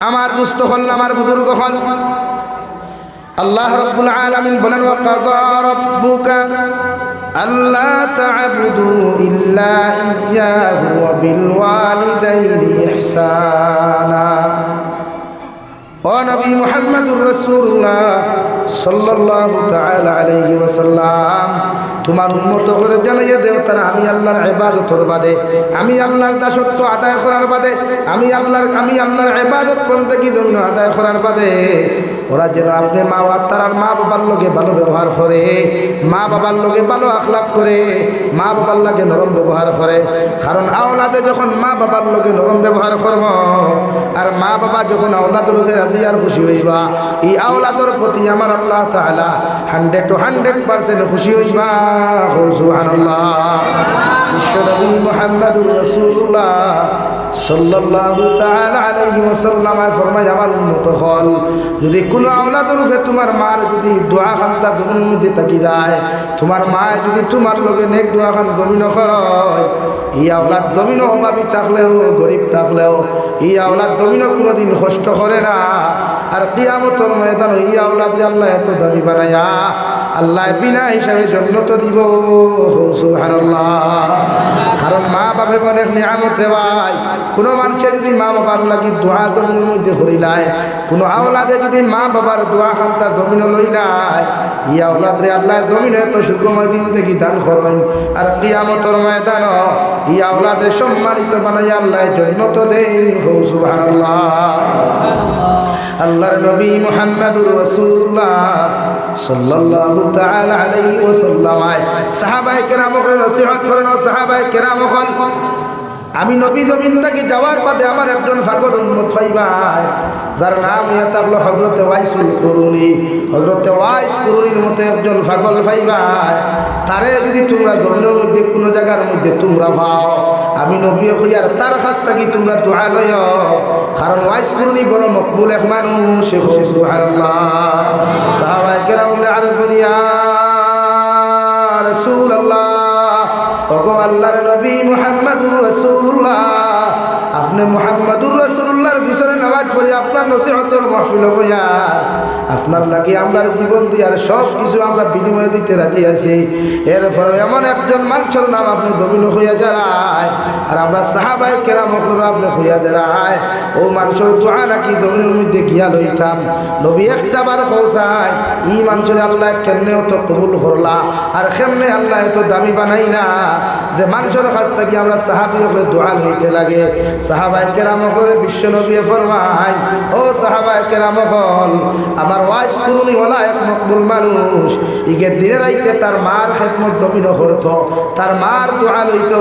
আমার দুস্থ হল, আমার বুজুর্গ হল, আল্লাহ রাব্বুল আলামিন বলেন ওয়া কাযা রাব্বুকা আল্লা তা'বুদু ইল্লা ইয়্যাহু ওয়া বিল ওয়ালিদাইনি ইহসানা। ও নবী মুহাম্মদুর রাসূলুল্লাহ সাল্লাল্লাহু তাআলা আলাইহি ওয়াসাল্লাম, তোমার উম্মত করে জানাইয়া দেও তারা আমি আল্লাহর ইবাদতের বাদে, আমি আল্লাহর দাসত্ব আদায় করার বাদে, আমি আল্লাহর ইবাদত বন্দেগীর জন্য আদায় করার বাদে ওরা যেন আপনি মা তার মা বাবার লগে ভালো ব্যবহার করে, মা বাবার লগে ভালো আখলাক করে, মা বাবার লগে নরম ব্যবহার করে। কারণ আওলাদে যখন মা বাবার লগে নরম ব্যবহার করব আর মা বাবা যখন আওলাদের লগে রাজি আর খুশি হইবা, এই আওলাদের প্রতি আমার আল্লাহ তাআলা 100% খুশি হইবা। সুবহানাল্লাহ। বিশ্বনবী মুহাম্মদুর রাসূলুল্লাহ সাল্লাল্লাহু তাআলা আলাইহি ওয়াসাল্লাম ফরমায় আমার উম্মত হল, যদি কোনো আওলাদের উপরে তোমার মার যদি দোয়া খান্তা জমির মধ্যে থাকি যায়, তোমার মা যদি তোমার লগে নেক দোয়া খান জমিন করয়, এই আওলাদ জমিন অভাবী থাকলেও গরিব থাকলেও এই আওলাদ জমিন কোনোদিন কষ্ট করে না। আর কিয়ামতের ময়দানে এই আওলাদরে আল্লাহ এত দামি বানায়া আল্লাহ বিনা হিসাবে জান্নাত দিব। সুবহানাল্লাহ। কারণ মা বাবা অনেক নিয়ামত রে ভাই। কোনো মানুষের যদি মা বাবার লাগি দোয়া জমিনের মধ্যে করিলায়, কোনো আওলাদে যদি মা বাবার দোয়া খান্তা জমিন লইলায়, ই আওলাদ রে আল্লাহ জমিনে এত সুখময় দিন দেখি দান করেন। আর কিয়ামতের ময়দান ই আওলাদে সম্মানিত বানাই আল্লাহ জান্নাত দেন। সুবহানাল্লাহ। আল্লাহর নবী মুহাম্মদুর রাসূলুল্লাহ সাল্লাল্লাহু তাআলা আলাইহি ওয়াসাল্লাম সাহাবায়ে কেরামকে নসিহত করেন। সাহাবায়ে কেরাম হল, আমি নবী জমিন থেকে যাওয়ার বাদে আমার একজন ফাকর উম্মত পাইবাই, যার নাম ইয়া হলো হযরতে ওয়াইসুল কুরুনি। হযরতে ওয়াইস কুরুনির মতো একজন পাগল পাইবাই, তারে যদি তোমরা জমিনের মধ্যে কোনো জায়গার মধ্যে তোমরা পাও, আমি নবী হইয়ার তার কাছ থেকে তোমরা দোয়া লইও। কারণ ওয়াইস কুরুনি বড় মকবুল এক মানুষ। সুবহানাল্লাহ। সাহাবায়ে কেরাম বলে আরজ বলিয়া রাসূলুল্লাহ, ওগো আল্লাহর নবী মুহাম্মদুর রাসূলুল্লাহ, আপনি মুহাম্মদুর রাসূলুল্লাহর পিছনে নামাজ পড়ি আপনার নসিহতের মাহফিল হইয়া আপনার লাগি আমরা জীবন দিয়ার সব কিছু আমরা বিনিময় দিতে রাজি আছি। এরপরে এমন একজন মানুষের নাম আপনি জমিন হইয়া যায় আর আমরা সাহাবায়ে কেরাম আপনি হইয়া দাঁড়ায়, ও মানুষের দোয়া নাকি জমিনের মধ্যে গিয়া লইতাম। নবী একটা বার কৌসায় ই মানুষের আল্লাহ কেমনে তো কবুল করলা আর কেমনে আল্লাহ এত দামি বানাই না যে মানুষের কাছ থেকে আমরা সাহাবী হলে দোয়া লইতে লাগে। সাহাবায়ে কেরাম করে বিশ্ব নবী ফরমায়, ও সাহাবায়ে কেরাম হল, আমার ওয়াইস কুরুনি হলা এক মকবুল মানুষ, ইকে দিনে রাইতে তার মার খেদমত জমিন করতো, তার মার দোয়া লইত।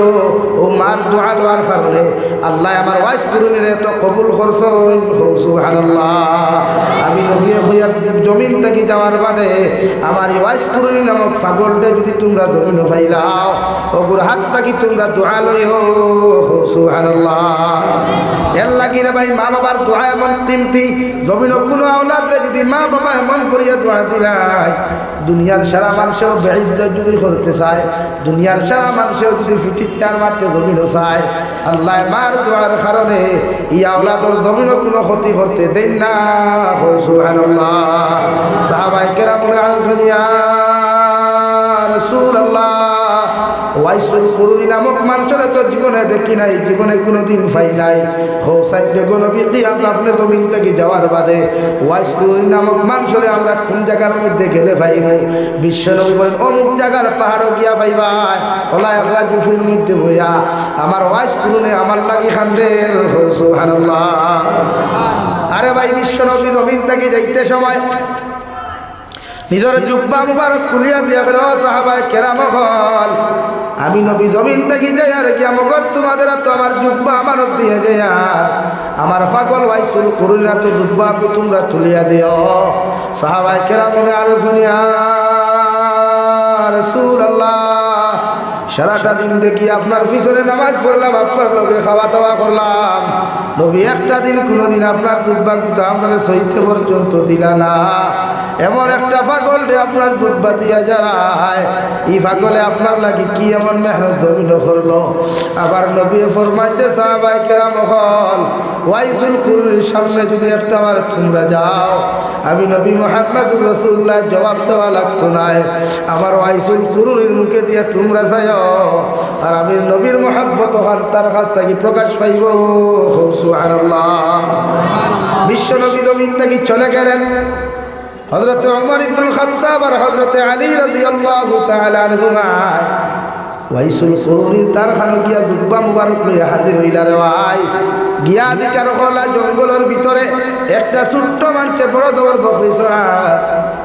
ও মার দোয়া লওয়ার কারণে আল্লাহ আমার ওয়াইস কুরুনিরে তো কবুল করছেন। সুবহানাল্লাহ। আমি নবী হইয়ার জমিন থেকে যাওয়ার বাদে আমার এই ওয়াইস কুরুনি নামক পাগলটা যদি তোমরা জমিন পাইলাও, ওগুর হাত থেকে তোমরা দোয়া লইও। সুবহানাল্লাহ। এর লাগি রে ভাই, মা বাবার দোয়া এমন কিমতি, জমিন কোনো আওলাদ রে যদি মা বাবা এমন করিয়া দোয়া দিলাই, দুনিয়ার সারা মানুষেও বেইজ্জত যদি করতে চায়, দুনিয়ার সারা মানুষেও যদি ফিটিতে মারতে জমিন চায়, আল্লাহ মার দোয়ার কারণে এই আওলাদর জমিন কোনো ক্ষতি করতে দেন না। সুবহানাল্লাহ। সাহাবায়ে কেরাম বলে আরজ বলিয়া রাসূলুল্লাহ, ওয়াইসুল কুরুনি নামক মানুষের তো জীবনে দেখি নাই, জীবনে কোনোদিন পাই নাই। হোসাইতে নবী কিয়ামত আপনি জমিন থেকে যাওয়ার বাদে ওয়াইস কুরুনি নামক মানুষের আমরা কোন জায়গার মধ্যে গেলে পাইব? বিশ্ব নবী বলেন, অমুক জায়গার পাহাড়ও গিয়া পাইবা, ওলা একলা গুফুর মধ্যে বইয়া আমার ওয়াইস কুরুনি আমার লাগি খান্দে। সুবহানাল্লাহ। আরে ভাই, বিশ্ব নবী জমিন থেকে যাইতে সময় নিজের জুব্বা মুবারক খুলিয়া দিয়া গেল। সাহাবায়ে কেরাম হল, আমি নবী জমিন থেকে যাই আর কি আমগর তোমাদের তো আমার জুব্বা আমানত দিয়ে যাই, আর আমার পাগল ওয়াইসুল কুরুনি তো জুব্বাকে তোমরা তুলিয়া দিও। সাহাবায়ে কেরাম বলে আর শুনিয়া রাসূলুল্লাহ, সারাটা দিন দেখি আপনার পিছনে নামাজ পড়লাম, আপনার লগে খাওয়া দাওয়া করলাম, নবী একটা দিন কোনোদিন আপনার জুব্বা কুতা আপনাদের সহিতে পর্যন্ত দিলা না। এমন একটা পাগল রে আপনার জুব্বা দিয়া যায়, এই পাগলে আপনার লাগি কি এমন মেহনত জমিন করলো। আবার নবী ফরমাইতে সাহাবায়ে কেরাম হল ওয়াইসুল কুরুনির সামনে যদি একটা বার তোমরা যাও, আমি নবী মুহাম্মদুর রাসূলুল্লাহ জবাব দেওয়া লাগতো না। আমার ওয়াইসুল কুরুনির মুখে দিয়ে তোমরা যাও, আর আমি নবীর মহব্বত হন তার কাছ থেকে প্রকাশ পাইব। সুবহানাল্লাহ। বিশ্ব নবী জমিন থেকে চলে গেলেন। হযরত ওমর ইবনুল খাত্তাব আর হযরত আলী রাদিয়াল্লাহু তাআলা আনহুমা ওয়াইসুল কুরুনির তার খানো গিয়া জুব্বা মুবারক লইয়া হাজির হইলা রে ভাই। গিয়া দিকার করলা জঙ্গলের ভিতরে একটা ছোট্ট মানছে বড় দৌড় বকরি ছড়া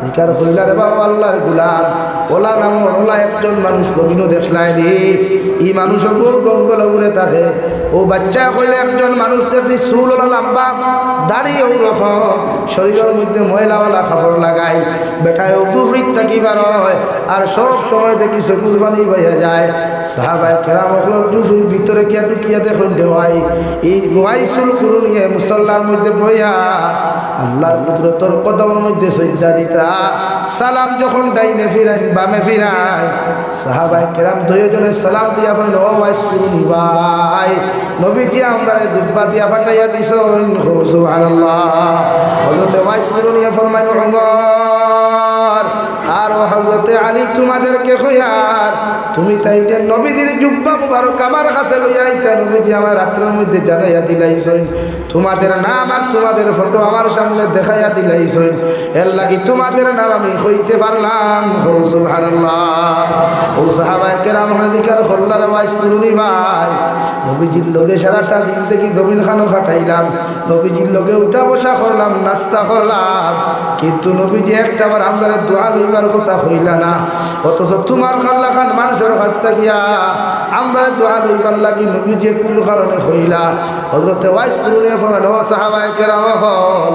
দিকার হইলা রে বাবা আল্লাহর গোলাম ওলা নাম ওলা একজন মানুষ জমিনও দেখলাই রে। এই মানুষও জঙ্গল ঘুরে থাকে। ও বাচ্চা কইলে একজন মানুষ দেখছি চুল ওলা লম্বা, দাড়ি ওরকম, শরীরের মধ্যে ময়লাওয়ালা কাপড় লাগাই, বেটায় দুফরিত থাকিবার হয় আর সব সময় দেখি চকুর পানি বইয়া যায়। সাহাবায়ে কেরাম হল দুফুর ভিতরে কিয়া টুকিয়া দেখুন দেওয়াই এই ওয়াইসুল কুরুনিয়ে মুসাল্লার মধ্যে বইয়া আল্লাহর কুদরতর কদমের মধ্যে সজদা দিতা। সালাম যখন ডাইনে ফিরাই বামে ফিরাই, সাহাবায়ে কেরাম দুইজনে সালাম দিয়া বলেন ও ওয়াইস কুরুনি ভাই, নবীজি আমরারে জুব্বা দিয়া পাঠাইয়া দিছেন। সুবহানাল্লাহ। হযরত ওয়াইস কুরুনি ফরমাইল ওমর আর হযরত আলী তোমাদেরকে কইয়ার তুমি তাইতে নবীজির জুব্বা মুবারক আমার কাছে লইয়া আইতা। নবীজি আমার রাত্রের মধ্যে জানাইয়া দিলাইছেন, তোমাদের নাম আর তোমাদের ফটো আমার সামনে দেখাইয়া দিলাইছেন, এর লাগি তোমাদের নাম আমি কইতে পারলাম। সুবহানাল্লাহ। ও সাহাবায়ে কেরাম দিকার খল্লার ওয়াইস কুরুনি ভাই, নবীজির লগে সারাটা দিন থেকে জমিন খানো খাটাইলাম, নবীজির লগে উঠা বসা করলাম, নাস্তা করলাম, কিন্তু নবীজি একটা বার আমরা দোয়া লইবার কথা হইলা না। অথচ তোমার খাল্লা খান মানুষের কাছ থাকিয়া আমরা দোয়া লইবার লাগি নবীজি কোন কারণে হইলা। হযরত ওয়াইস কুরুনি ফরমান ও সাহাবায়ে কেরাম হল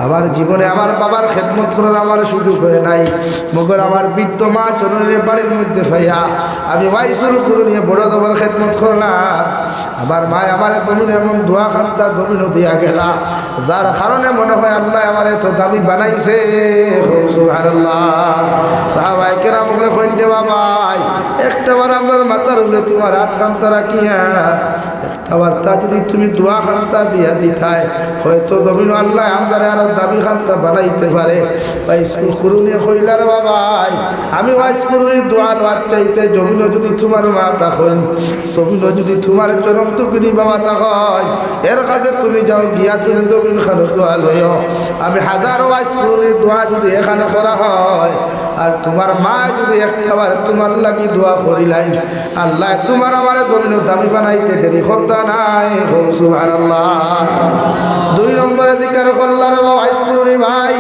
আমার জীবনে আমার বাবার খেদমত করার আমার সুযোগ হয় নাই, মগর আমার বৃদ্ধ মা জননীর বাড়ির মধ্যে ফাইয়া আমি ওয়াইসুল কুরুনি বড় দবল খেদমত করলাম। আমার মা আমার জমিন এমন দোয়া খান্তা জমিনও দিয়া গেলা, যার কারণে মনে হয় আল্লাহ আমার এত দামি বানাইছে। সুবহানাল্লাহ। সাহাবায়ে কেরাম বলে কইন দে বাবাই একটা বার আমরার মাথার উপরে তোমার হাত খান্তা রাখিয়া একটা বার তা যদি তুমি দোয়া খান্তা দিয়া দিতাই, হয়তো জমিন আল্লাহ আমরারে আরো দামি খান্তা বানাইতে পারে। ওয়াইসুল কুরুনি কইলা রে বাবাই আমি ওয়াইস কুরুনির দোয়ার হাত চাইতে জমিনও যদি তোমার মা তখন জমিনও যদি তোমার চরম টুকুনি বাবা তখন এর কাছে তুমি যাও গিয়া তুমি জমিন খানো দোয়া লইও। আমি হাজার ওয়াইস কুরুনির দোয়া যদি এখানে করা হয় আর তোমার মা যদি একবার তোমার লাগি দোয়া করিলাই, আল্লাহ তোমার আমার জমিন দামি বানাইতে দেরি করতে নাই। সুবহানাল্লাহ। দুই নম্বরে দিকার কল্লার ওয়াইস কুরুনি ভাই,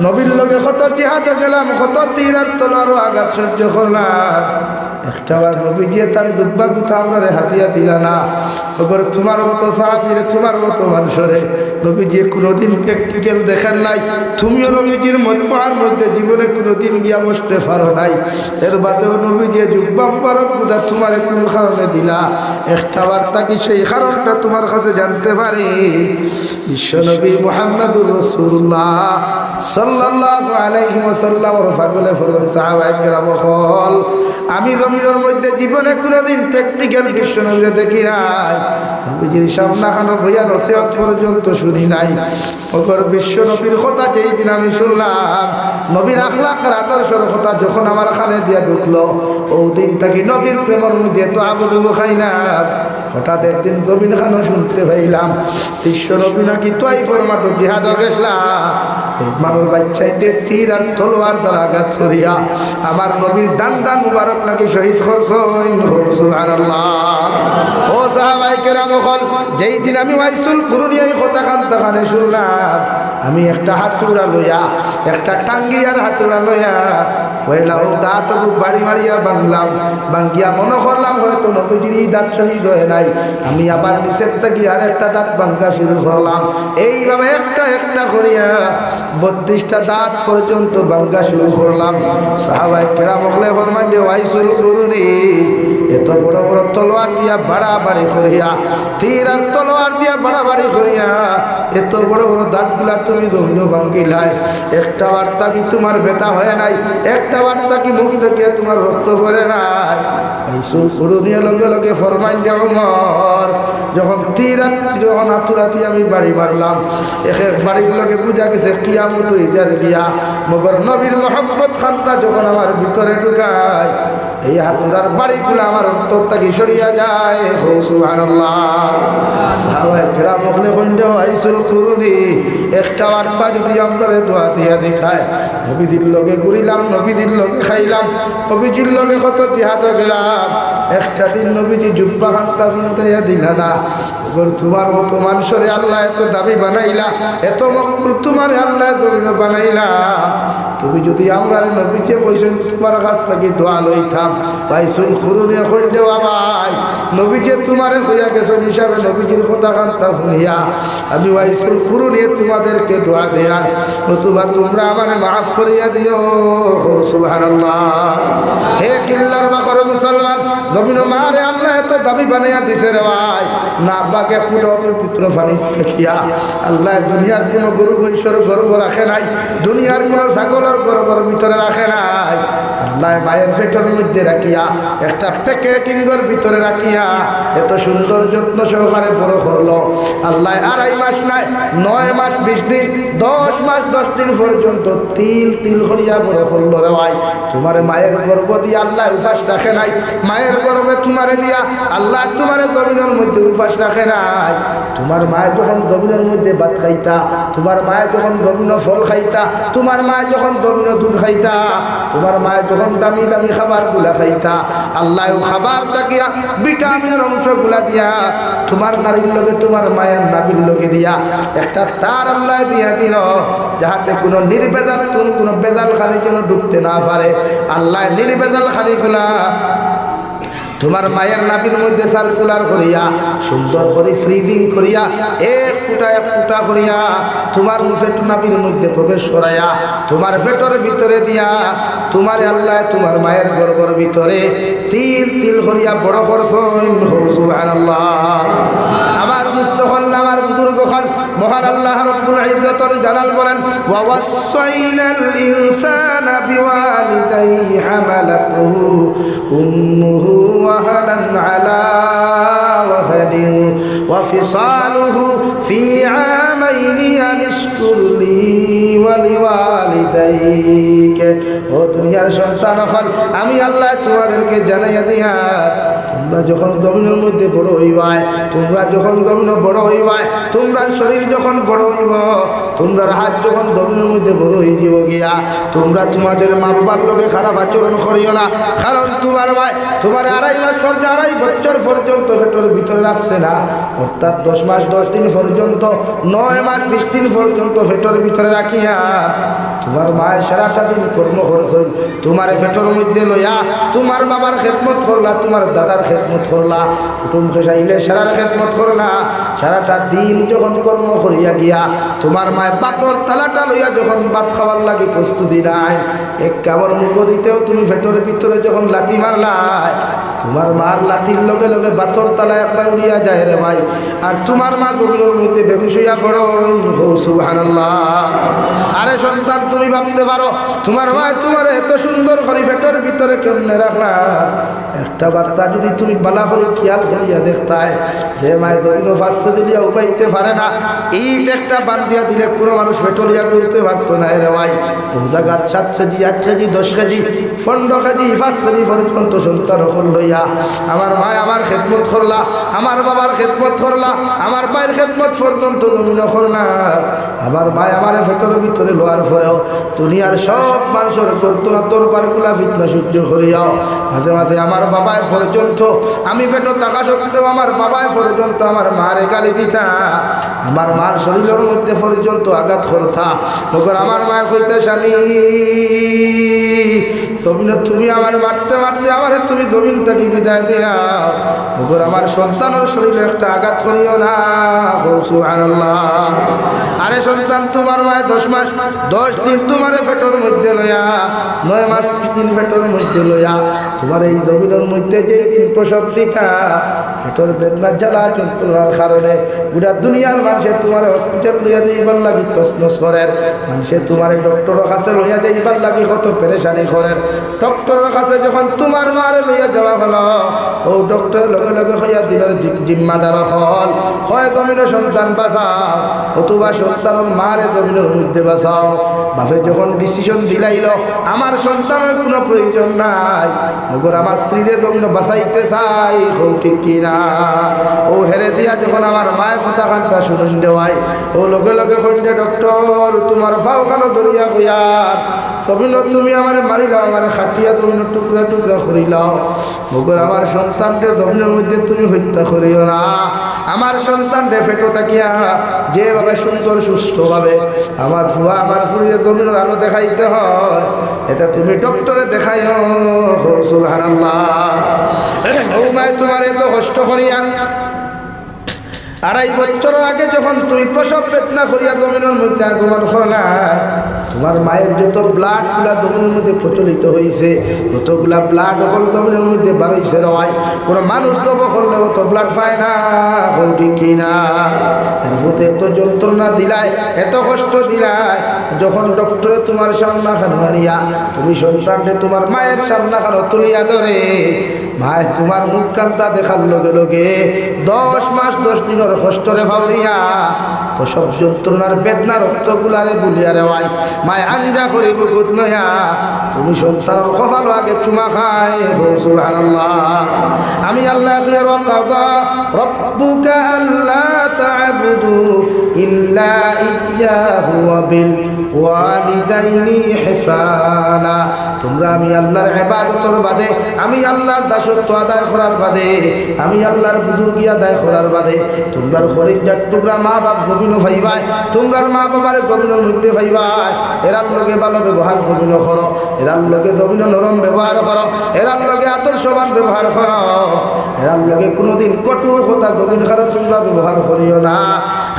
নবীর লগে কত জিহাদে গেলাম, কত তীর আর তলোয়ার আঘাত সহ্য করলাম, একটা বার নবী দিয়ে তার দুব্বা গুথা আমরা হাতিয়া দিলা না। ওপর তোমার মতো সাহাবীরে তোমার মতো মানুষরে নবী দিয়ে কোনোদিন প্র্যাকটিক্যাল দেখেন নাই, তুমিও নবীজির মজমার মধ্যে জীবনে কোনোদিন গিয়া বসতে পারো নাই। এর বাদেও নবী দিয়ে জুব্বা মুবারক গুথা তোমার কোন কারণে দিলা, একটা বার তাকি সেই কারণটা তোমার কাছে জানতে পারি। বিশ্বনবী মুহাম্মদুর রাসূলুল্লাহ সাল্লাল্লাহু আলাইহি ওয়াসাল্লাম পাগলে ফরমান সাহাবায়ে কেরাম হল আমি জমিনের মধ্যে জীবনে কোনোদিন প্র্যাকটিক্যাল বিশ্বনবীরে দেখি নাই, নবীজির সামনে খানো হইয়া নসিহত পর্যন্ত শুনি নাই। ওগর বিশ্বনবীর কথা যেই দিন আমি শুনলাম, নবীর আখলাকের আদর্শের কথা যখন আমার কানে দিয়া ঢুকলো, ওই দিন থেকে নবীর প্রেমের মধ্যে তো আবুডুবু খাই না। হঠাৎ একদিন জমিন খানো শুনতে পাইলাম বিশ্বনবী নাকি তাইফের মাঠে জিহাদ গেছলা, মানুষ বাচ্চাইতে তীর আর তলোয়ার দ্বারা আঘাত করিয়া আমার নবীর দান দান মুবারক নাকি শহীদ করছেন। সুবহানাল্লাহ। ও সাহাবায়ে কেরাম হল যেই দিন আমি ওয়াইসুল কুরুনি এই কথা কানতে কানে শুনলাম, আমি একটা হাতুড়া লইয়া একটা টাঙ্গিয়ার হাতুড়া লইয়া পয়লা ও দাঁত বাড়ি মারিয়া বাংলাম, বাঙ্গিয়া মনে করলাম হয়তো নবীজির এই দাঁত শহীদ হয় নাই, আমি আবার নিষেধ থেকে আর একটা দাঁত ভাঙ্গা শুরু করলাম। এইভাবে একটা একটা করিয়া 32টা দাঁত পর্যন্ত ভাঙ্গা শুরু করলাম। সাহাবায়ে কেরাম হলে ফরমাইলে ওয়াইসুল কুরুনি এত বড় বড় তলোয়ার দিয়া বাড়াবাড়ি করিয়া, তীর আর তলোয়ার দিয়া বাড়াবাড়ি করিয়া এত বড় বড় দাঁতগুলা তুমি জমিন ভাঙ্গিলায়। একটা বার্তা কি তোমার বেটা হয় নাই? একটা বার্তা কি মুখ থেকে তোমার রক্ত পড়ে নাই? এই সুরুনিয়া লগে লগে ফরমাইন যে ওমর, যখন তীর যখন আতুরাতি আমি বাড়ি মারলাম, এক এক বাড়ির লগে বুঝা গেছে কিয়ামত ইজার গিয়া। মগর নবীর মোহাম্মদ খানটা যখন আমার ভিতরে ঢুকায়, এই হাতুরার বাড়িগুলো আমার অন্তরটা কি সরিয়া যায়। হো সুবহানাল্লাহ। সাহাবায়ে কেরাম বলে বন্ধু আইসুল কুরুনি একটা বার্তা যদি আমরা দোয়া দিয়া দেখায়, নবীজির লগে ঘুরিলাম, নবীজির লগে খাইলাম, নবীজির লগে কত জিহাদ গেলাম, একটা দিন নবীজি জুব্বা খান্তা ফিনতাইয়া দিলা না। তোমার মতো মানুষরে আল্লাহ এত দাবি বানাইলা, এত মকবুল তোমার আল্লাহ দৌড় বানাইলা। তুমি যদি আমরা নবীকে কইছেন তোমার কাছ থেকে দোয়া লইতাম, ভাই সুল খুরুনি এখন দেওয়া ভাই নবীকে তোমারে কইয়া গেছেন হিসাবে নবীজির কথা খান্তা শুনিয়া আমি ভাই সুল খুরুনি তোমাদেরকে দোয়া দেয়ার, নতুবা তোমরা আমার মাফ করিয়া দিও। সুবহানাল্লাহ। হে কিল্লার বাকর মুসলমান, জমিন মারে আল্লাহ এত দাবি বানাইয়া দিছে রে ভাই, না বাকে ফুল পুত্র ফানি দেখিয়া। আল্লাহ দুনিয়ার কোনো গরু বৈশ্বর গর্ব রাখে নাই, দুনিয়ার কোনো ছাগলের গর্বর ভিতরে রাখে নাই। আল্লাহ মায়ের পেটের মধ্যে রাখিয়া, একটা প্যাকেটিংয়ের ভিতরে রাখিয়া এত সুন্দর যত্ন সহকারে বড় করলো। আল্লাহ 2.5 মাস নাই, 9 মাস 20 দিন, 10 মাস 10 দিন পর্যন্ত তিল তিল করিয়া বড় করলো রে ভাই। তোমার মায়ের গর্ব দিয়ে আল্লাহ উপাস রাখে নাই, মায়ের গর্বে তোমারে দিয়া আল্লাহ তোমারে জমিনের মধ্যে উপাস রাখে নাই। তোমার মায়ে যখন জমিনের মধ্যে ভাত খাইতা, তোমার মায়ে যখন জমিন ফল খাইতা, তোমার মায়ে যখন জমিন দুধ খাইতা, তোমার মায়ে যখন দামি দামি খাবার গুলা খাইতা, আল্লাহ খাবার তাকিয়া ভিটামিনের অংশগুলা দিয়া তোমার নারীর লগে তোমার মায়ের নাবির লগে দিয়া একটা তার আল্লাহ দিয়া দিল, যাহাতে কোনো নির্বেদাল কোনো বেদাল খালি যেন ডুবতে না পারে। আল্লাহ নির্বেদাল খালি খোলা তোমার মায়ের নাবির মধ্যে সার্কুলার করিয়া সুন্দর করে ফ্রিজিং করিয়া এক ফুটা করিয়া তোমার মুফেট নাবির মধ্যে প্রবেশ করাইয়া তোমার পেটের ভিতরে দিয়া তোমার আল্লাহ তোমার মায়ের গর্ভের ভিতরে তিল তিল করিয়া বড় করছেন। সুবহানাল্লাহ। আমার মুস্তফাল আমার বুজুর্গ খান মহান আল্লাহ রাব্বুল ইজ্জতুল জালাল বলেন, ওয়া ওয়াসাইনাল ইনসানা বিওয়ালিদাইহি হামালাতুহু উম্মুহু ওয়াহানান আলা ওয়াহানিন ওয়া ফিসালুহু ফি আমাইনি আনিশকুর লি ওয়া লিওয়ালিদাইকা। ও দুনিয়ার সন্তান হল, আমি আল্লাহ তোমাদেরকে জানাইয়া দিয়া, তোমরা যখন জমিনের মধ্যে বড় হইবাই, তোমরা যখন জমিন বড় হইবাই, তোমরা শরীর যখন বড় হইব, তোমরা হাত যখন জমিনের মধ্যে বড় হয়ে যাব গিয়া, তোমরা তোমাদের মা বাবার লোকে খারাপ আচরণ করিও না। কারণ তোমার ভাই তোমার 2.5 মাস পর্যন্ত 2.5 বছর পর্যন্ত পেটের ভিতরে রাখছে না, অর্থাৎ 10 মাস 10 দিন পর্যন্ত, 9 মাস 20 দিন পর্যন্ত পেটের ভিতরে রাখিয়া তোমার মায়ের সারাটা দিন কর্ম করছেন, তোমার পেটের মধ্যে লইয়া তোমার বাবার খেদমত করলা, তোমার দাদার খেদমত করলা, কুটুম খেসাইলে সারার খেদমত করলা, সারাটা দিন যখন কর্ম করিয়া গিয়া তোমার মায়ের পাতর তালাটা লইয়া যখন ভাত খাওয়ার লাগে প্রস্তুতি নাই, এক কামড় মুখ দিতেও তুমি পেটের ভিতরে যখন লাথি মারলাই, তোমার মার লাথির লগে লগে বাতর তালা একটা উড়িয়া যায় রে ভাই, আর তোমার মা জমিনের মধ্যে বেহুশ হইয়া পড়ো। সুবহানাল্লাহ। আরে সন্তান, তুমি ভাবতে পারো তোমার মা তোমার এত সুন্দর করে পেটের ভিতরে কেমনে রাখলা, একটা বার্তা যদি তুমি বালা করে খেয়াল করিয়া দেখতায়, যে মায়ের জমিন ফাঁসতে দিলিয়া উবাইতে পারে না, ইট একটা বান্ধিয়া দিলে কোনো মানুষ পেটরিয়া করতে পারতো না রে ভাই। ওজা গাছ 7 KG 8 KG 10 KG 15 KG 5 KG পর্যন্ত সন্তান হল লইয়া আমার মা আমার খেদমত করলা, আমার বাবার খেদমত করলা, আমার মায়ের খেদমত পর্যন্ত জমিন করলা। আমার মা আমার পেটের ভিতরে লোয়ার পরেও দুনিয়ার সব মানুষের করতো না তোর পারগুলা ফিতনা সহ্য করিয়াও মাঝে মাঝে আমার বাবায় পর্যন্ত, আমি পেটে টাকা সত্ত্বেও আমার বাবায় পর্যন্ত আমার মারে গালি দিতা, আমার মার শরীরের মধ্যে পর্যন্ত আঘাত করতা। তখন আমার মা কইতে, স্বামী জমিনে তুমি আমার মারতে মারতে আমার তুমি জমিন থেকে বিদায় দিলাম, ওগর আমার সন্তানের শরীরে একটা আঘাত করিও না। সুবহানাল্লাহ। আরে সন্তান তোমার মায় 10 মাস 10 দিন তোমার পেটের মধ্যে লইয়া, 9 মাস 20 দিন পেটের মধ্যে লইয়া তোমার এই জমিনের মধ্যে যেই দিন প্রসব দিতা, পেটের বেদনা জ্বালা যন্ত্রণার কারণে গোটা দুনিয়ার মানুষে তোমার হসপিটাল লইয়া যাইবার লাগি তসনস করেন, মানুষে তোমার ডক্টরের কাছে লইয়া যাইবার লাগি কত পেরেশানি করেন। ডক্টরের কাছে যখন তোমার মারে লইয়া যাওয়া হলো, ও ডক্টর লগে লগে হইয়া দিনের জিম্মাদার হল হয় জমিনের সন্তান বাঁচাও, অথবা সন্তানের মারে জমিনের মধ্যে বাঁচাও। বাপে যখন ডিসিশন দিলাইল আমার সন্তানের কোনো প্রয়োজন নাই, ওগর আমার স্ত্রীরে জমিন বাঁচাইতে চাই, হো ঠিক কিনা? ও হেরে দিয়া যখন আমার মায়ের কথা খানটা শুনুন দেওয়াই, ও লগে লগে কইন্ডে ডক্টর তোমার ফাওখানো ধরিয়া কইয়ার সবিন তুমি আমার মারিলাও, আমার খাটিয়া তুমি টুকরা টুকরা করিলাও, ওগর আমার সন্তানকে জমিনের মধ্যে তুমি হত্যা করিও না। আমার সন্তানকে ফেটো তাকিয়া যেভাবে সুন্দর সুস্থভাবে আমার ফুয়া আমার ফুরিয়ে জমিনের আলো দেখাইতে হয়, এটা তুমি ডক্টরে দেখাইও। সুবহানাল্লাহ। ও মায় তোমার এত কষ্ট করিয়া 2.5 বছর আগে যখন তুমি প্রসব বেদনা করিয়া জমিনের মধ্যে আগমন করলা, তোমার মায়ের যত ব্লাড গুলা জমিনের মধ্যে প্রচলিত হয়েছে, যতগুলা ব্লাড হল জমিনের মধ্যে বার হয়েছে রয়, কোনো মানুষ জব করলে অত ব্লাড পায় না, ঠিক কিনা? এর মধ্যে এত যন্ত্রণা দিলায়, এত কষ্ট দিলায়, যখন ডক্টরে তোমার সামনা খানো আনিয়া তুমি সন্তানকে তোমার মায়ের সামনা খানো তুলিয়া ধরে, মায় তোমার মুখ কান্তা দেখার লগে লগে 10 মাস 10 দিনের কষ্টরে ভাবরিয়া প্রসব যন্ত্রণার বেদনা রক্তগুলারে বুলিয়া রেওয়াই মায় আঞ্জা করি বুকুত নয়া তুমি সন্তানের কপাল আগে চুমা খাই। সুবহানাল্লাহ। আমি আল্লাহ কাদা রব্বুকা আল্লা তা'বুদু ইল্লা ইয়্যাহু ওয়া বিল ওয়ালিদাইনি ইহসানা, তোমরা আমি আল্লাহর ইবাদতের বাদে, আমি আল্লাহর দাসত্ব আদায় করার বাদে, আমি আল্লাহর বুজুর্গি আদায় করার বাদে তোমরার খরিদার টুকরা মা বাপ জমিন ভাইবাই, তোমরার মা বাবার জমিনের মধ্যে ভাইবাই, এরার লগে ভালো ব্যবহার জমিন করো, এরার লগে জমিন নরম ব্যবহার করো, এরার লগে আদর্শবান ব্যবহার করো, এরার লগে কোনোদিন কটু কথা জমিন খারাপ তোমরা ব্যবহার করিও না,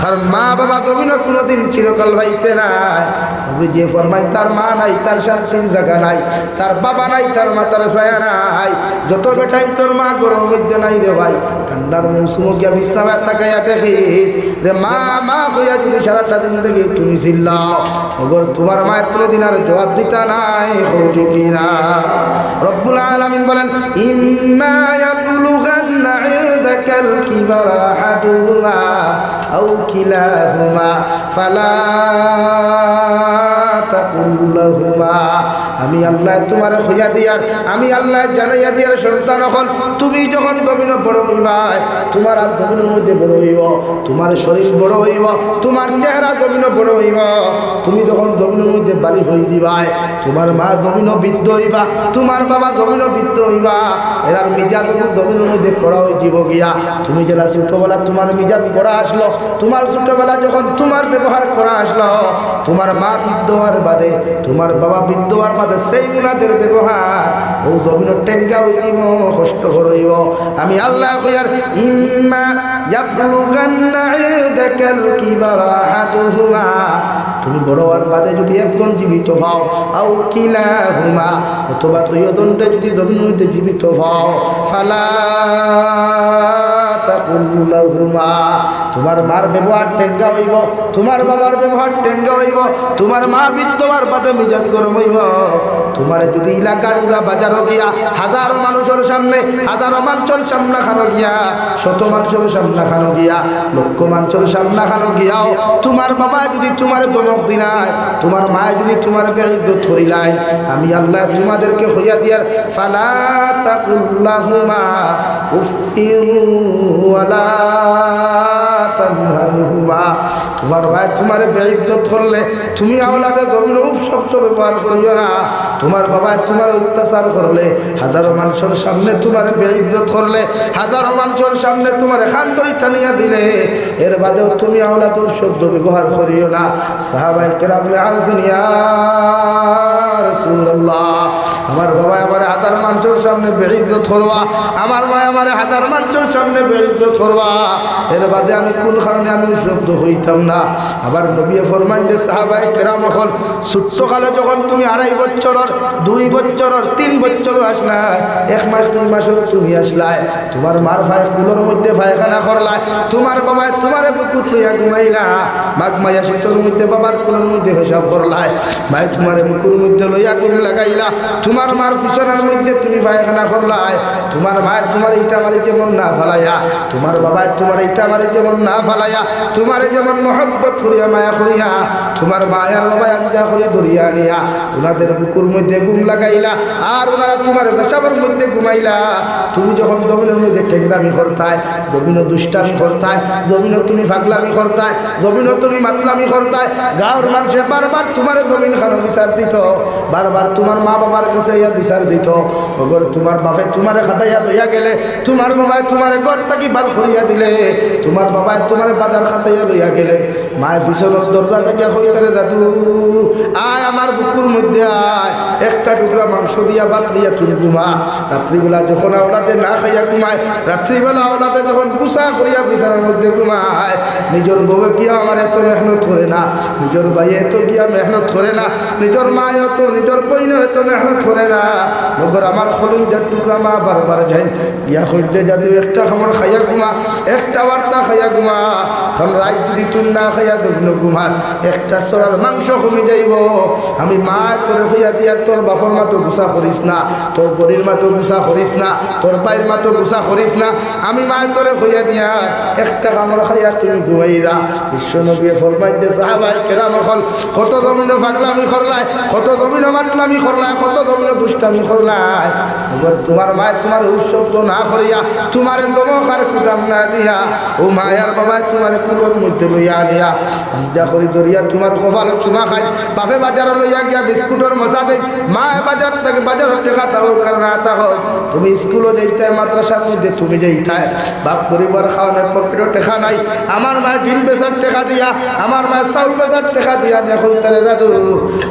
কারণ মা বাবা জমিন কোনোদিন চিরকাল ভাইতে নাই। তবে যে ফরমাই তার মা নাই তার শান্তির জায়গা নাই, তার বাবা নাই তার মাতার ছায়া নাই, যত বেটাই তোর মা গরম মধ্যে নাই রে ভাই, ঠান্ডার মৌসুম গিয়া বিছনায় তাকাইয়া দেখিস যে মা মা হইয়া যদি সারাটা দিন থেকে তুমি চিল্লাও, ওগর তোমার মায়ের কোনোদিন আর জবাব দিতা নাই, ঠিক কিনা? রব্বুল আলামিন বলেন ইম্মা ইয়াবলুগান্না ইনদাকাল কিবারা আহাদুহুমা আও কিলাহুমা ফালা তাকুল লাহুমা, আমি আল্লাহ তোমার হইয়া দিয়ার, আমি আল্লাহ জানাইয়া দিয়ার সন্তান হল তুমি যখন জমিন বড় হইবাই, তোমার আর জমিনের মধ্যে বড় হইব, তোমার শরীর বড় হইব, তোমার চেহারা জমিন বড় হইব, তুমি যখন জমিনের মধ্যে বাড়ি হয়ে দিবাই, তোমার মা জমিন বৃদ্ধ হইবা, তোমার বাবা জমিন বৃদ্ধ হইবা, এরার মিজাজ যখন জমিনের মধ্যে করা হয়ে যাব গিয়া, তুমি যেটা ছোটবেলা তোমার মিজাজ করা আসলো, তোমার ছোটবেলা যখন তোমার ব্যবহার করা আসলো, তোমার মা বৃদ্ধ হওয়ার বাদে, তোমার বাবা বৃদ্ধ হওয়ার বাদে সেই গুণাদের ব্যবহার ও জমিন টেঙ্গা হইব, কষ্ট হইব। আমি আল্লাহ কইয়ার ইম্মা ইয়াবলুগান্না ইনদাকাল কিবারা আহাদুহুমা, তুমি বড় হওয়ার বাদে যদি একজন জীবিত হও, আও কিলাহুমা, অথবা দুইজনটা যদি জমিনের মধ্যে জীবিত হও, ফালা তাকুল লাহুমা, তোমার মার ব্যবহার টেঙ্গা হইব, তোমার বাবার ব্যবহার টেঙ্গা হইব, তোমার মা বিদ্যমার বাদে মিজাজ গরম হইব, তোমার যদি এলাকার বাজারও গিয়া হাজারো মানুষের সামনে, হাজারো মানুষের সামনা খানো গিয়া, শত মানুষের সামনা খানো গিয়া, লক্ষ মানুষের সামনা খানো গিয়াও তোমার বাবা যদি তোমার দমক দিলাই, তোমার মা যদি তোমার বেইজ্জত করিলাই, আমি আল্লাহ তোমাদেরকে হইয়া দিয়ার ফালা তাকুল লাহুমা উফিন ওয়ালা তানহারহুমা, তোমার ভাই তোমার বেইজ্জত করলে তুমি আওলাদে জমিন শব্দ ব্যবহার করিও না, তোমার বাবা তোমার অত্যাচার করলে, হাজারো মানুষের সামনে তোমার বেইজ্জত করলে, হাজারো মানুষের সামনে তোমার খানদরি টানিয়া দিলে, এর বাদেও তুমি আওলাদুর শব্দ ব্যবহার করিও না। সাহাবায়ে কেরাম আরফিন ইয়া রাসূলুল্লাহ আমার বাবা আমার হাজার মানুষের সামনে বেইজ্জত করবা আমার মা আমার হাজার মানুষের সামনে বেইজ্জত করবা এর বাদে আমি কোন কারণে আমি শব্দ হইতাম না আবার নবী ফরমাইলে সাহাবায়ে কেরাম হল ছোট্ট কালে যখন তুমি 2.5 বছরের 2 বছরের 3 বছরের আসলা 1 মাস 2 মাসের তুমি আসলাই তোমার মার ভাই কুলোর মধ্যে পায়খানা করলাই তোমার বাবা তোমারে বুকুত লইয়া ঘুমাইলা মাগ মাইয়া শীতর মধ্যে বাবার কুলোর মধ্যে পেশাব করলাই ভাই তোমারে বুকুর মধ্যে লইয়া গুণ লাগাইলা তোমার মার পিছনের মধ্যে তুমি পায়খানা করলাই তোমার ভাই তোমার ইটা মারি যেমন না ফালাইয়া তোমার বাবা তোমার ইটা মারি যেমন না ফালাইয়া তোমারে যেমন মহব্বত করিয়া মায়া করিয়া তোমার মায়ার বাবা আঞ্জা করে দরিয়া নিয়া ওনাদের বুকুর মধ্যে ঘুম লাগাইলা আর ওনারা তোমার পেশাবের মধ্যে ঘুমাইলা তুমি যখন জমিনের মধ্যে টেকরামি করতায় জমিনও দুষ্টামি করতায় জমিনও তুমি ফাগলামি করতায় জমিনও তুমি মাতলামি করতায় গাঁর মানুষে বারবার তোমার জমিন খানো বিচার দিত বারবার তোমার মা বাবার কাছে ইয়া বিচার দিত ওগর তোমার বাপে তোমারে খাতাইয়া দইয়া গেলে তোমার বাবায় তোমারে ঘর থাকি বার করিয়া দিলে তোমার বাবায় তোমারে বাজার খাতাইয়া লইয়া গেলে মায়ের পিছনের দরজা থেকে হইতারে দাদু আয় আমার বুকুর মধ্যে আয় একটা টুকরা মাংস দিয়া ভাত খাইয়া তুমি ঘুমা রাত্রিবেলা যখন আওলাদে না খাইয়া ঘুমায় রাত্রিবেলা আওলাদে যখন গুসা করিয়া বিছানার মধ্যে ঘুমায় নিজের বউয়ে গিয়া আমার এত মেহনত করে না নিজের ভাইয়ে এত গিয়া মেহনত করে না নিজের মা এত নিজের বইনে এত মেহনত করে না মগর আমার খলিজার টুকরা মা বারবার যায় গিয়া কইলে জাদু একটা খামর খাইয়া ঘুমা একটা বার্তা খাইয়া ঘুমা খাম রাত যদি তুই না খাইয়া জন্য ঘুমাস একটা সরার মাংস কমে যাইব আমি মা তোর হইয়া দিয়ার তোর বাপর মা তো গুসা করিস না তোর বড়ির মা তো গুসা করিস না তোর পায়ের মা তো গুসা করিস না আমি মা তোরে হইয়া দিয়া একটা খামর খাইয়া তুমি ঘুমাইরা বিশ্ব নবী ফরমাইতে সাহাবায়ে কেরাম হল কত জমিনে পাগলামি করলাই কত জমিনে মাতলামি করলাই কত জমিনে দুষ্টামি করলাই তোমার মা তোমার উৎসব না করিয়া তোমার দমকার কুদাম না দিয়া ও মায়ার বাবা তোমার কুলোর মধ্যে লইয়া আনিয়া আঞ্জা করি দরিয়া তোমার কপাল চুমা খাই বাপে বাজার লইয়া গিয়া বিস্কুটের মশা দেয় মা বাজার থেকে বাজার টেকা তাহর কারণে আতা হোক তুমি স্কুলও যাইতে মাদ্রাসার মধ্যে তুমি যাইতায় বাপ পরিবার খাওয়ানোর পকেটও টেকা নাই আমার মা ডিম বেচার টেকা দিয়া আমার মা চাউল বেচার টেকা দিয়া দেখো তারে দাদু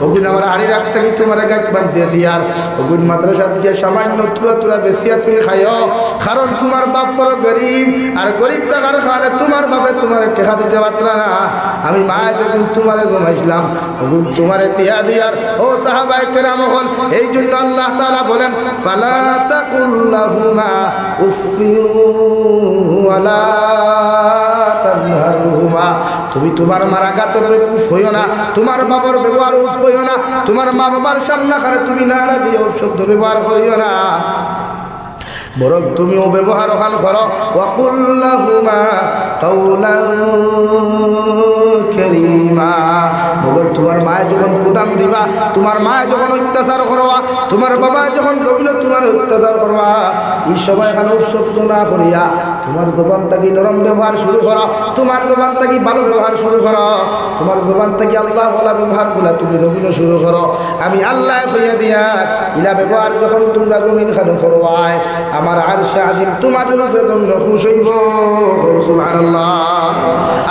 ওগুন আমার হাড়ি রাখতে কি তোমার গাছ বাঁধিয়ে দিয়ার ওগুন মাদ্রাসা দিয়ে সামান্য তুরা তুরা বেশিয়া তুমি খাইও কারণ তোমার বাপ বড় গরিব আর গরিব টাকার খাওয়ালে তোমার বাপে তোমার টেকা দিতে পারতরা না আমি মায়ের দেখুন তোমারে জমাইছিলাম ওগুন তোমারে তিয়া দিয়ার ও সাহাবায়ে কেরাম হল এই জন্য আল্লাহ তাআলা বলেন ফালা তাকুল্লাহুমা উফিউ ওয়ালা তানহারহুমা তুমি তোমার মারা গাতরে উফ হইও না তোমার বাবার ব্যবহার উফ হইও না তোমার মা বাবার সামনে খানে তুমি নারা দিও শব্দ ব্যবহার করিও না বরং তুমিও ব্যবহার ওখান করো ওয়াকুল্লাহুমা কাওলান কারীমা মগর তোমার মায়ে যখন কুদাম দিবা তোমার মায়ে যখন অত্যাচার করবা তোমার বাবা যখন গভীর তোমার অত্যাচার করবা এই সময় এখানে শব্দ না করিয়া তোমার জবান থেকে নরম ব্যবহার শুরু করো তোমার জবান থেকে ভালো ব্যবহার শুরু করো তোমার জবান থেকে আল্লাহ ওয়ালা ব্যবহারগুলা তুমি জমিন শুরু করো আমি আল্লাহ কইয়া দিয়া ইলা ব্যবহার যখন তোমরা জমিন খানে করবাই আমার আরশে আজিম তোমাদের উপরে জন্য খুশি হইব সুবহানাল্লাহ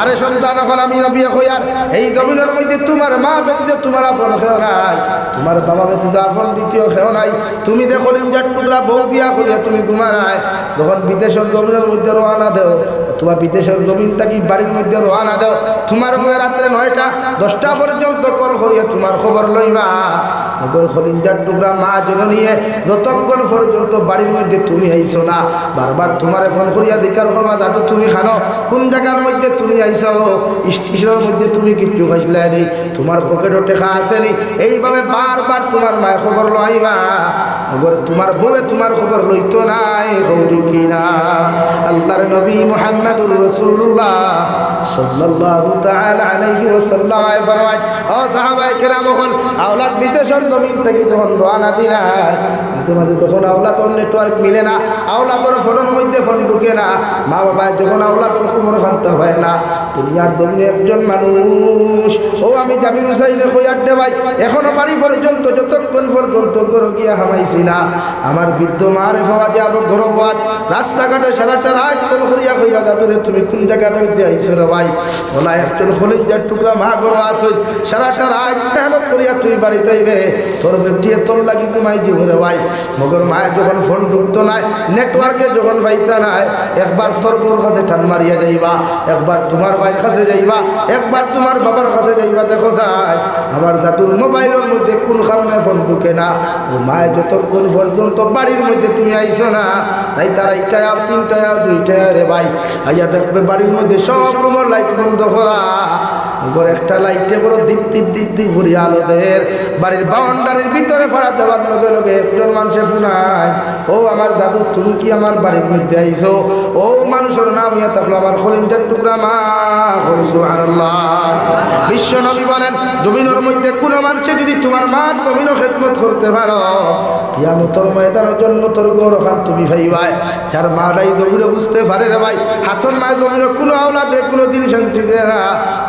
আরে সন্তান এখন আমি নবী কইয়ার এই জমিনের মধ্যে তোমার মা ব্যতীত তোমার আপন কেউ নাই তোমার বাবা ব্যতীত আপন দ্বিতীয় কেউ নাই তুমি দেখো লিঞ্জার টুকরা বউ বিয়া কইয়া তুমি ঘুমারায় যখন বিদেশের জমিনের মধ্যে রওনা দেও তোমার বিদেশের জমিন থাকি বাড়ির মধ্যে রওনা দেও তোমার বউ রাত্রে 9টা 10টা পর্যন্ত কল করিয়া তোমার খবর লইবা ওগর খলিঞ্জার টুকরা মা জননীয়ে যতক্ষণ পর্যন্ত বাড়ির মধ্যে তুমি আইছো না বারবার তোমারে ফোন করিয়া দিকার করবা দাদু তুমি খানো কোন জায়গার মধ্যে তুমি আইছো স্টেশনের মধ্যে তুমি কিচ্ছু খাইছলানি তোমার পকেটও টেকা আসেনি এইভাবে বারবার তোমার মায়ের খবর লইবা ওগর তোমার বউয়ে তোমার খবর লইতো নাই হৌরি কিনা আল্লাহর নবী মুহাম্মদুর রাসূলুল্লাহ সাল্লাল্লাহু তাআলা আলাইহি ওয়াসাল্লাম ফরমায় ও সাহাবায়ে কেরাম হল আওলাদ বিদেশের জমিন থেকে যখন রওনা দিলাম মাঝে মাঝে তখন আওলাদর নেটওয়ার্ক মিলে না আওলাদর ফোনের মধ্যে ফোন ঢুকে না মা বাবা যখন আওলাদর খবর জানতে হয় না দুনিয়ার জমিনে একজন মানুষ। ও আমি জামির হুসাইনে কইয়ার দে ভাই, এখনো বাড়ি পর্যন্ত যতক্ষণ পর্যন্ত ঘর গিয়া হামাইছি না, আমার বৃদ্ধ মারে পাওয়া যাব গরবাদ রাস্তাঘাটে সারাটা রাত ফোন করিয়া কইয়া দাদুরে তুমি কোন জায়গার মধ্যে আইছো রে ভাই? ওলা একজন খলিজার টুকরা মা ঘর আসো, সারাটা রাত মেহনত করিয়া তুই বাড়িতে আইবে, তোর বেটিয়ে তোর লাগি ঘুমাই দিব রে ভাই। মগর মায়ের যখন ফোন ঢুকতো নাই, নেটওয়ার্কে যখন পাইতা নাই, একবার তোর বউর কাছে টান মারিয়া যাইবা, একবার তোমার ভাইয়ের কাছে যাইবা, একবার তোমার বাবার কাছে যাইবা, দেখো যায় আমার দাদুর মোবাইলের মধ্যে কোন কারণে ফোন ঢুকে না। ও মায়ের যতক্ষণ পর্যন্ত বাড়ির মধ্যে তুমি আইসো না, তাই তারা একটায় আর তিনটায় আর দুইটায় রে ভাই আইয়া দেখবে বাড়ির মধ্যে সব রুমের লাইট বন্ধ করা, ওপর একটা লাইটে বড় দীপ দীপ দীপ দীপ ভরি আলোদের বাড়ির বাউন্ডারির ভিতরে ফাড়া দেওয়ার লগে লগে একজন মানুষের শুনায়, ও আমার দাদু তুমি কি আমার বাড়ির মধ্যে আইসো? ও মানুষের নাম ইয়া থাকলো আমার খলিজার টুকরা মা। সুবহানাল্লাহ। বিশ্ব নবী বলেন জমিনের মধ্যে কোন মানুষে যদি তোমার মার জমিন খেদমত করতে পারো, কিয়ামতের ময়দানের জন্য তোর গৌরব তুমি ভাইবাই। যার মা নাই জমিনে বুঝতে পারে রে ভাই, হাতর মায়ের জমিনে কোনো আওলাদে কোনো জিনিস শান্তি দেয় না।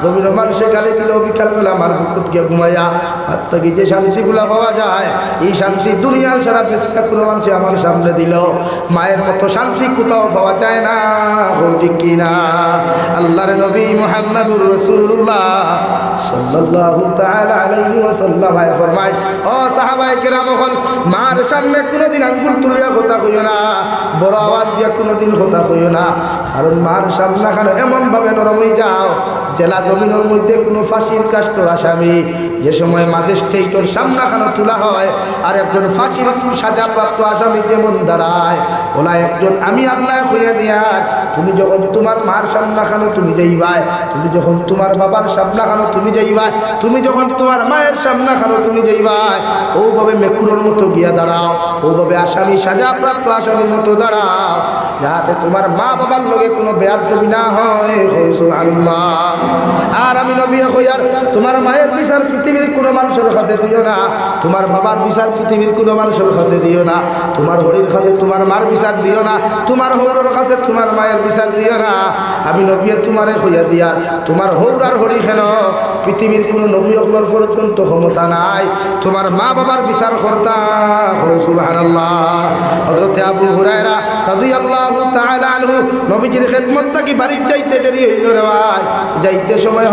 জমিনে মানুষে গালি দিলেও বিকালবেলা আমার বুকুত গিয়ে ঘুমাইয়া হাত থেকে যে শান্তিগুলা পাওয়া যায়, এই শান্তি দুনিয়ার সারা চেষ্টা কোনো মানুষে আমার সামনে দিল মায়ের মতো শান্তি কোথাও পাওয়া যায় না। ঠিক কিনা? আল্লাহর নবী মুহাম্মদুর রাসূলুল্লাহ সাল্লাল্লাহু তাআলা আলাইহি ওয়াসাল্লাম ফরমায়, ও সাহাবায়ে কেরাম, মার সামনে কোনোদিন আঙ্গুল তুলিয়া কথা কইও না, বড় আওয়াজ দিয়া কোনোদিন কথা কইও না, কারণ মার সামনে খানে এমন ভাবে নরম হয়ে যাও জেলা জমিনের মধ্যে কোনো ফাঁসির কাস্টর আসামি যে সময় ম্যাজিস্ট্রেটের সামনাখানো তোলা হয় আর একজন ফাঁসির সাজাপ্রাপ্ত আসামি যেমন দাঁড়ায়, ওলা একজন আমি আল্লাহ হইয়া দিয়া তুমি যখন তোমার মার সামনাখানো তুমি যাইবাই, তুমি যখন তোমার বাবার সামনাখানো তুমি যাইবাই, তুমি যখন তোমার মায়ের সামনাখানো তুমি যাইবাই, ওভাবে মেকুরের মতো গিয়া দাঁড়াও, ওভাবে আসামি সাজাপ্রাপ্ত আসামির মতো দাঁড়াও, যাতে তোমার মা বাবার লগে কোনো বেয়াদবি না হয়। সুবহানাল্লাহ। আর আমি নবী কইয়ার তোমার মায়ের বিচার পৃথিবীর কোনো মানুষের কাছে দিও না, তোমার বাবার বিচার পৃথিবীর কোনো মানুষের কাছে দিও না, তোমার হরির কাছে তোমার মার বিচার দিও না, তোমার হৌরের কাছে তোমার মায়ের বিচার দিও না। আমি নবী তোমারে কইয়া দিয়ার তোমার হৌর আর হরি কেন পৃথিবীর কোনো নবী অকবর পর্যন্ত ক্ষমতা নাই তোমার মা বাবার বিচার করতা। সুবহানাল্লাহ। হযরত আবু হুরায়রা রাদিয়াল্লাহু তাআলা আনহু নবীজির খেদমত থেকে বাড়ি যাইতে দেরি হইল রে ভাই, যাইতে সময়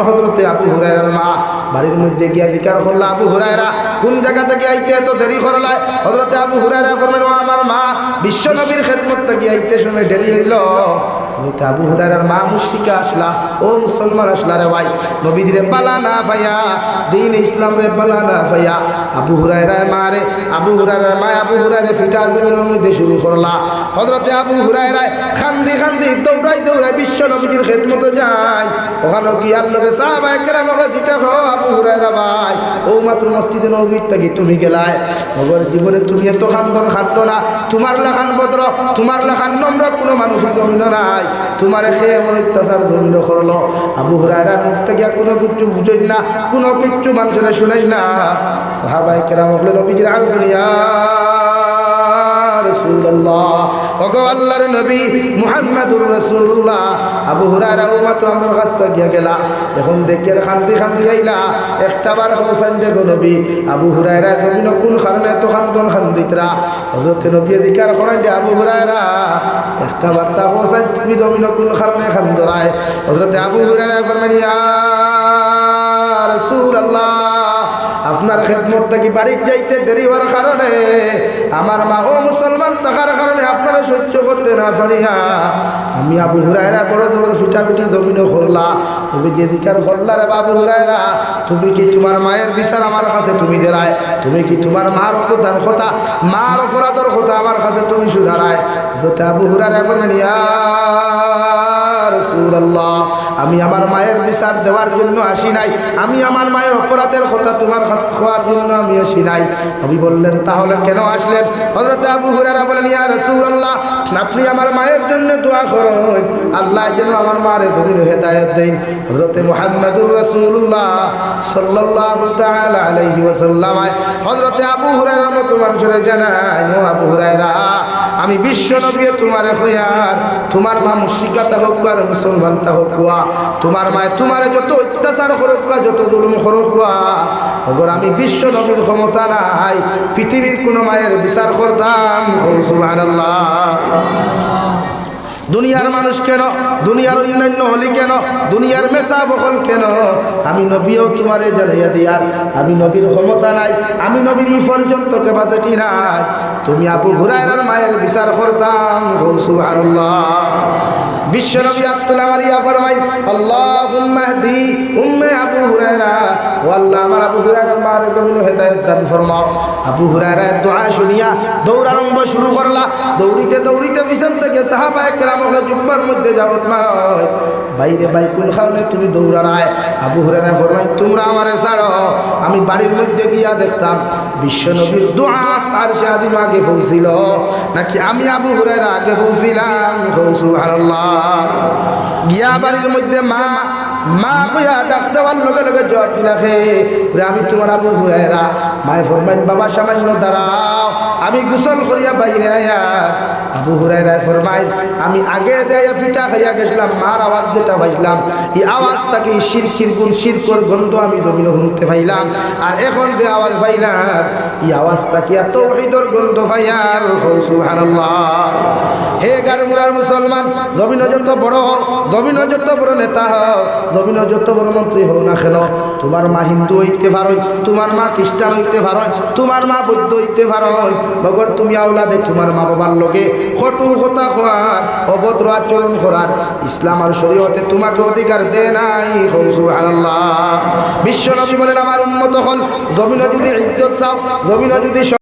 হযরত আবু হুরায়রার মা বাড়ির মধ্যে গিয়া জিকার করল, আবু হুরায়রা কোন জায়গা থেকে আইতে এত দেরি করলাই? হযরত আবু হুরায়রা ফরমান, ও আমার মা বিশ্ব নবীর খেদমত থেকে আইতে সময় দেরি হইল। আবু হুরায়রার মা মুশরিকা আসলা, ও মুসলমান আসলা রে ভাই, নবীজিরে পালা না পাইয়া দিন ইসলাম রে পালা না পাইয়া আবু হুরায়রার মা রে আবু হুরায়রার মা আবু হুরায়রা ফিটা জমিনের মধ্যে শুরু করলা। হযরত আবু হুরায়রা খান্দি খান্দি দৌড়াই দৌড়াই বিশ্ব নবীজির খেদমতে যায়, ওখানে গিয়ার লগে সাহাবায়ে কেরামরা জিতে হো আবু হুরায়রা ভাই, ও মাত্র মসজিদে নববীর থেকে তুমি গেলাই, ওগর জীবনে তুমি এত খানতো না, তোমার লেখান ভদ্র তোমার লেখান নম্র কোনো মানুষ জমিন নাই, তোমার খেয়ে এমন অত্যাচার জমিন করলো। আবু হুরায়রার মুখ থেকে কোনো কিছু বুঝেন না, কোনো কিছু মানুষের শুনেন না। সাহাবায়ে কেরাম বললেন নবীজির আর দুনিয়া রাসূলুল্লাহ, ওগো আল্লাহর নবী মুহাম্মদুর রাসূলুল্লাহ। আবু হুরায়রা ও মাত্র আমার কাছ থেকে গিয়া গেলা, এখন দেখিয়ে খান্দি খান্দি আইলা একটা বার হোসেন যে গো নবী আবু হুরায়রা জমিন কোন কারণে এত খান্দন খান্দিতরা? হযরত নবী দিকার করেন যে আবু হুরায়রা একটা বার তা হোসেন তুমি জমিন কোন কারণে খান্দরায়? হযরত আবু হুরায়রা ফরমান, ইয়া রাসূলুল্লাহ, আপনার খেদমত থেকে বাড়ি যাইতে দেরি হওয়ার কারণে আমার মা ও মুসলমান থাকার কারণে আপনারা সহ্য করতে না পারিয়া আমি আবু হুরায়রা বড় বড় ফিটাফিটি জমিনে করলা। তুমি যে দিকার করলা রে আবু হুরায়রা, তুমি কি তোমার মায়ের বিচার আমার কাছে তুমি দেরায়? তুমি কি তোমার মার অপদান কথা মার অপরাধর কথা আমার কাছে তুমি শুধারায়? আবু হুরায়রা বলেন, ইয়া রাসূলুল্লাহ, আমি আমার মায়ের বিচার দেওয়ার জন্য আসি নাই, আমি আমার মায়ের অপরাধের কথা তোমার কাছে খোয়ার জন্য আমি আসি নাই। নবী বললেন, তাহলে কেন আসলেন? হযরত আবু হুরায়রা বলেন, ইয়া রাসূলুল্লাহ, আপনি আমার মায়ের জন্য দোয়া করুন, আল্লাহ যেন আমার মারে ধরে হেদায়েত দেন। হযরত মুহাম্মদুর রাসূলুল্লাহ সাল্লাল্লাহু তাআলা আলাইহি ওয়াসাল্লাম হযরত আবু হুরায়রার মতো মানুষের জানায়, ও আবু হুরায়রা, আমি বিশ্ব নবী তোমারে হইয়ার তোমার মা মুশরিকাতা হোক আর মুসলমানতা হোক তোমার মায় তোমারে যত অত্যাচার করুক যত জুলুম করুক ওগর আমি বিশ্ব নবীর ক্ষমতা নাই পৃথিবীর কোন মায়ের বিচার করতাম। সুবহানাল্লাহ। দুনিয়ার মানুষ কেন, দুনিয়ার অন্যান্য হলি কেন, দুনিয়ার মেসা বকল কেন, আমি নবীও তোমারে জানাইয়া দিয়ার আমি নবীর ক্ষমতা নাই, আমি নবীর এই পর্যন্ত ক্যাপাসিটি নাই, তুমি আবু হুরায়রার মায়ের বিচার করতাম। সুবহানাল্লাহ। বিশ্ব নবী আব্দুল্লাহ মারিয়া ফরমাই আল্লাহুম্মা হদি উম্মে আবু হুরায়রা, ও আল্লাহ আমার আবু হুরায়রার মার জমিন হেদায়েত দান ফরমাও। আবু হুরায়রার দোয়া শুনিয়া দৌড়ারম্ভ শুরু করলা। দৌড়িতে দৌড়িতে পিছন থেকে সাহাবায়ে কেরাম হলো জুব্বার মধ্যে যাওয়াত মারয়, বাইরে ভাই কোন কারণে তুমি দৌড়ারায়? আবু হুরায়রা ফরমাই তোমরা আমারে ছাড়ো, আমি বাড়ির মধ্যে গিয়া দেখতাম বিশ্ব নবীর দোয়া আরশে আজিম আগে পৌঁছিল নাকি আমি আবু হুরায়রা আগে পৌঁছিলাম। সুবহানাল্লাহ। গিয়া বাড়ির মধ্যে মা মা কইয়া ডাক দেওয়ার লগে লগে জয় দিলাখে আমি তোমার আবু হুরায়রা। মায় ফরমাইন বাবা সামান্য দাঁড়াও, আমি গোসল করিয়া বাইরে আয়া। আবু হুরায়রা ফরমাইন আমি আগে দেয়া পিঠা খাইয়া গেছিলাম, মার আওয়াজ যেটা পাইছিলাম এই আওয়াজটাকে শিরকর গন্ধ আমি জমিন শুনতে পাইলাম, আর এখন যে আওয়াজ পাইলাম এই আওয়াজটাকে তাওহীদের গন্ধ পাইয়ার। সুবহানাল্লাহ। হে গারমুরার মুসলমান, জমিন যত বড় হোক, জমিন যত বড় নেতা হোক, জমিন যত বড় মন্ত্রী হোক না কেন, তোমার মা হিন্দু হইতে পারো, তোমার মা খ্রিস্টান হইতে পারো, তোমার মা বৌদ্ধ হইতে পারো, মগর তুমি আওলাদে তোমার মা বাবার লোকে কটু কথা কওয়ার, অভদ্র আচরণ করার ইসলাম আর শরীয়তে তোমাকে অধিকার দেয় নাই। সুবহানাল্লাহ। বিশ্ব নবী বলেন আমার উম্মত হল জমিন যদি ইজ্জত চাও, জমিন যদি